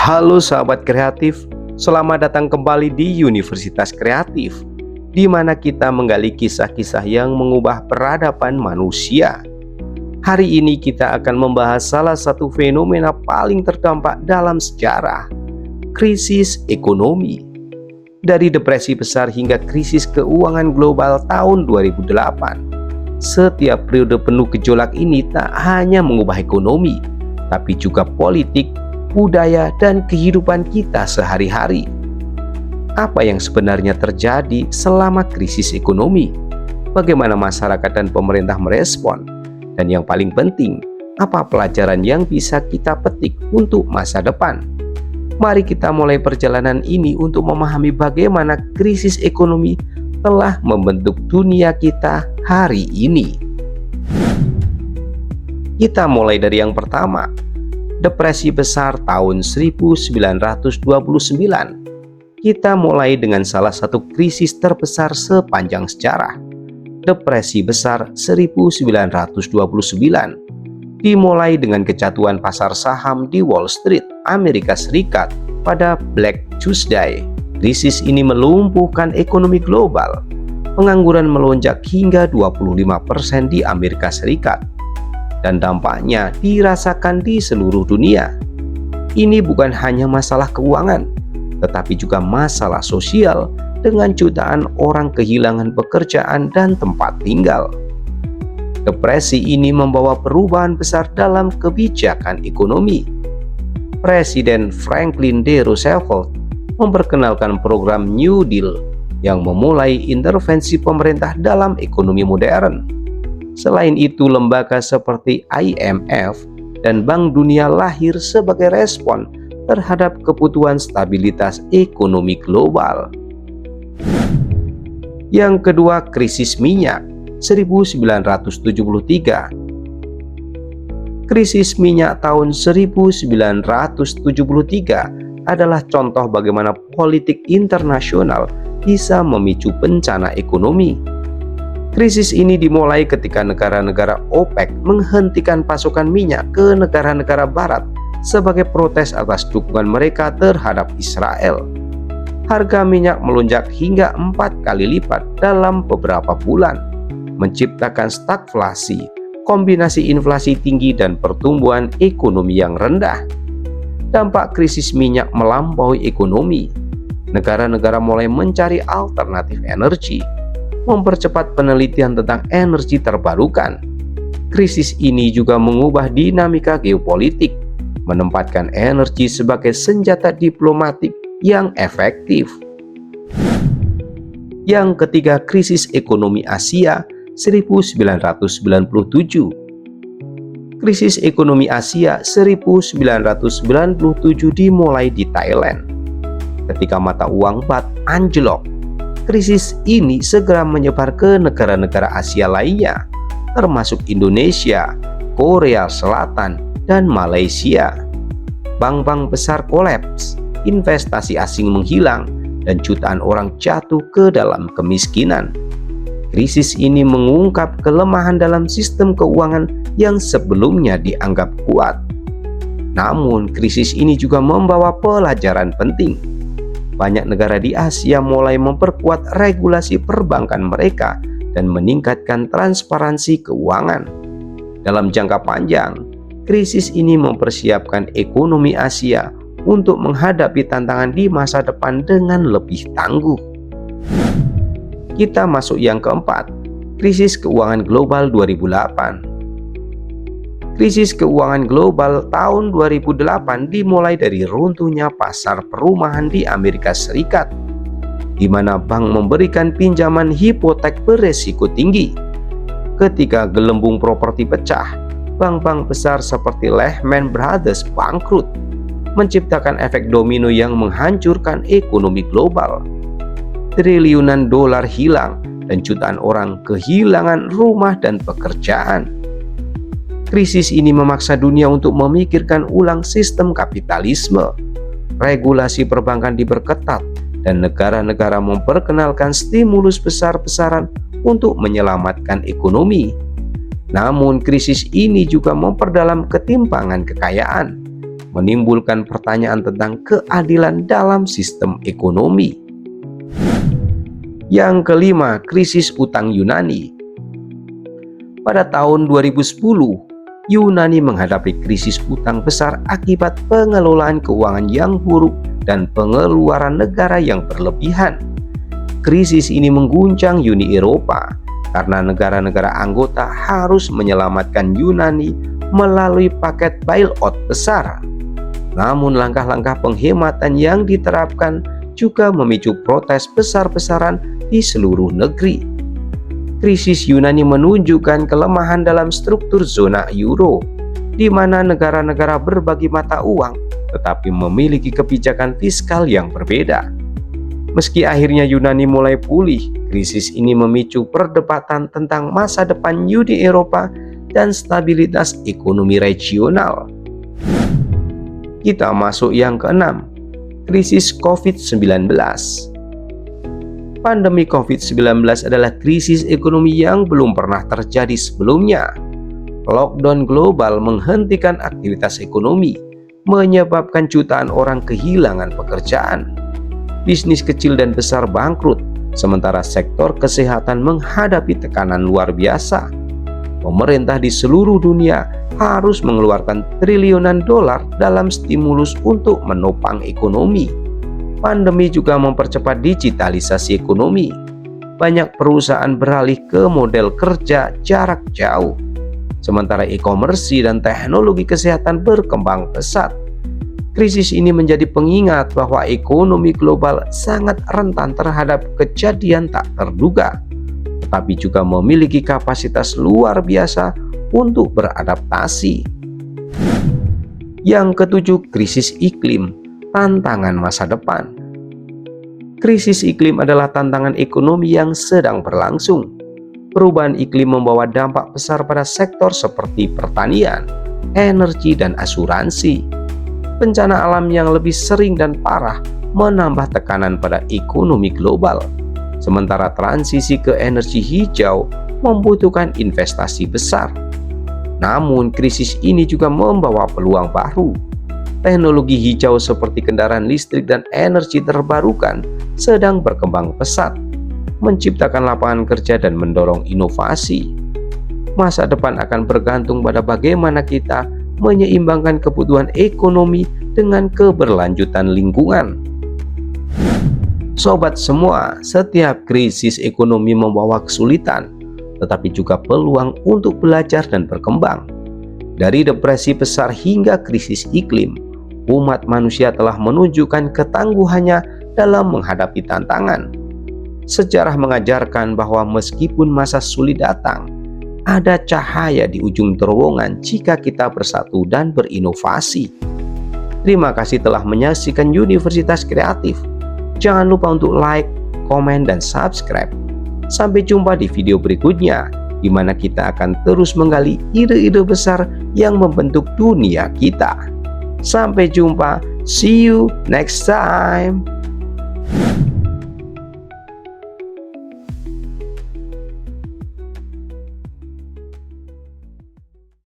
Halo sahabat kreatif, selamat datang kembali di Universitas Kreatif, di mana kita menggali kisah-kisah yang mengubah peradaban manusia. Hari ini kita akan membahas salah satu fenomena paling terdampak dalam sejarah, krisis ekonomi. Dari depresi besar hingga krisis keuangan global tahun 2008, setiap periode penuh gejolak ini tak hanya mengubah ekonomi, tapi juga politik, budaya, dan kehidupan kita sehari-hari. Apa yang sebenarnya terjadi selama krisis ekonomi? Bagaimana masyarakat dan pemerintah merespon? Dan yang paling penting, apa pelajaran yang bisa kita petik untuk masa depan? Mari kita mulai perjalanan ini untuk memahami bagaimana krisis ekonomi telah membentuk dunia kita hari ini. Kita mulai dari yang pertama, Depresi besar tahun 1929. Kita mulai dengan salah satu krisis terbesar sepanjang sejarah. Depresi besar 1929 dimulai dengan kejatuhan pasar saham di Wall Street, Amerika Serikat pada Black Tuesday. Krisis ini melumpuhkan ekonomi global. Pengangguran melonjak hingga 25% di Amerika Serikat. Dan dampaknya dirasakan di seluruh dunia. Ini bukan hanya masalah keuangan, tetapi juga masalah sosial dengan jutaan orang kehilangan pekerjaan dan tempat tinggal. Depresi ini membawa perubahan besar dalam kebijakan ekonomi. Presiden Franklin D. Roosevelt memperkenalkan program New Deal yang memulai intervensi pemerintah dalam ekonomi modern. Selain itu, lembaga seperti IMF dan Bank Dunia lahir sebagai respon terhadap kebutuhan stabilitas ekonomi global. Yang kedua, krisis minyak 1973. Krisis minyak tahun 1973 adalah contoh bagaimana politik internasional bisa memicu bencana ekonomi. Krisis ini dimulai ketika negara-negara OPEC menghentikan pasokan minyak ke negara-negara barat sebagai protes atas dukungan mereka terhadap Israel. Harga minyak melonjak hingga 4 kali lipat dalam beberapa bulan, menciptakan stagflasi, kombinasi inflasi tinggi dan pertumbuhan ekonomi yang rendah. Dampak krisis minyak melampaui ekonomi. Negara-negara mulai mencari alternatif energi, mempercepat penelitian tentang energi terbarukan. Krisis ini juga mengubah dinamika geopolitik, menempatkan energi sebagai senjata diplomatik yang efektif. Yang ketiga, krisis ekonomi Asia 1997. Krisis ekonomi Asia 1997 dimulai di Thailand. Ketika mata uang baht anjlok, krisis ini segera menyebar ke negara-negara Asia lainnya, termasuk Indonesia, Korea Selatan, dan Malaysia. Bank-bank besar kolaps, investasi asing menghilang, dan jutaan orang jatuh ke dalam kemiskinan. Krisis ini mengungkap kelemahan dalam sistem keuangan yang sebelumnya dianggap kuat. Namun, krisis ini juga membawa pelajaran penting. Banyak negara di Asia mulai memperkuat regulasi perbankan mereka dan meningkatkan transparansi keuangan. Dalam jangka panjang, krisis ini mempersiapkan ekonomi Asia untuk menghadapi tantangan di masa depan dengan lebih tangguh. Kita masuk yang keempat, krisis keuangan global 2008. Krisis keuangan global tahun 2008 dimulai dari runtuhnya pasar perumahan di Amerika Serikat, di mana bank memberikan pinjaman hipotek beresiko tinggi. Ketika gelembung properti pecah, bank-bank besar seperti Lehman Brothers bangkrut, menciptakan efek domino yang menghancurkan ekonomi global. Triliunan dolar hilang dan jutaan orang kehilangan rumah dan pekerjaan. Krisis ini memaksa dunia untuk memikirkan ulang sistem kapitalisme. Regulasi perbankan diperketat dan negara-negara memperkenalkan stimulus besar-besaran untuk menyelamatkan ekonomi. Namun krisis ini juga memperdalam ketimpangan kekayaan, menimbulkan pertanyaan tentang keadilan dalam sistem ekonomi. Yang kelima, krisis utang Yunani. Pada tahun 2010, Yunani menghadapi krisis utang besar akibat pengelolaan keuangan yang buruk dan pengeluaran negara yang berlebihan. Krisis ini mengguncang Uni Eropa karena negara-negara anggota harus menyelamatkan Yunani melalui paket bailout besar. Namun langkah-langkah penghematan yang diterapkan juga memicu protes besar-besaran di seluruh negeri. Krisis Yunani menunjukkan kelemahan dalam struktur zona euro, di mana negara-negara berbagi mata uang tetapi memiliki kebijakan fiskal yang berbeda. Meski akhirnya Yunani mulai pulih, krisis ini memicu perdebatan tentang masa depan Uni Eropa dan stabilitas ekonomi regional. Kita masuk yang keenam, krisis COVID-19. Pandemi COVID-19 adalah krisis ekonomi yang belum pernah terjadi sebelumnya. Lockdown global menghentikan aktivitas ekonomi, menyebabkan jutaan orang kehilangan pekerjaan. Bisnis kecil dan besar bangkrut, sementara sektor kesehatan menghadapi tekanan luar biasa. Pemerintah di seluruh dunia harus mengeluarkan triliunan dolar dalam stimulus untuk menopang ekonomi. Pandemi juga mempercepat digitalisasi ekonomi. Banyak perusahaan beralih ke model kerja jarak jauh, sementara e-commerce dan teknologi kesehatan berkembang pesat. Krisis ini menjadi pengingat bahwa ekonomi global sangat rentan terhadap kejadian tak terduga, tetapi juga memiliki kapasitas luar biasa untuk beradaptasi. Yang ketujuh, krisis iklim. Tantangan masa depan. Krisis iklim adalah tantangan ekonomi yang sedang berlangsung. Perubahan iklim membawa dampak besar pada sektor seperti pertanian, energi, dan asuransi. Bencana alam yang lebih sering dan parah menambah tekanan pada ekonomi global. Sementara transisi ke energi hijau membutuhkan investasi besar. Namun, krisis ini juga membawa peluang baru. Teknologi hijau seperti kendaraan listrik dan energi terbarukan sedang berkembang pesat, menciptakan lapangan kerja dan mendorong inovasi. Masa depan akan bergantung pada bagaimana kita menyeimbangkan kebutuhan ekonomi dengan keberlanjutan lingkungan. Sobat semua, setiap krisis ekonomi membawa kesulitan, tetapi juga peluang untuk belajar dan berkembang. Dari depresi besar hingga krisis iklim, umat manusia telah menunjukkan ketangguhannya dalam menghadapi tantangan. Sejarah mengajarkan bahwa meskipun masa sulit datang, ada cahaya di ujung terowongan jika kita bersatu dan berinovasi. Terima kasih telah menyaksikan Universitas Kreatif. Jangan lupa untuk like, komen, dan subscribe. Sampai jumpa di video berikutnya, di mana kita akan terus menggali ide-ide besar yang membentuk dunia kita. Sampai jumpa, see you next time.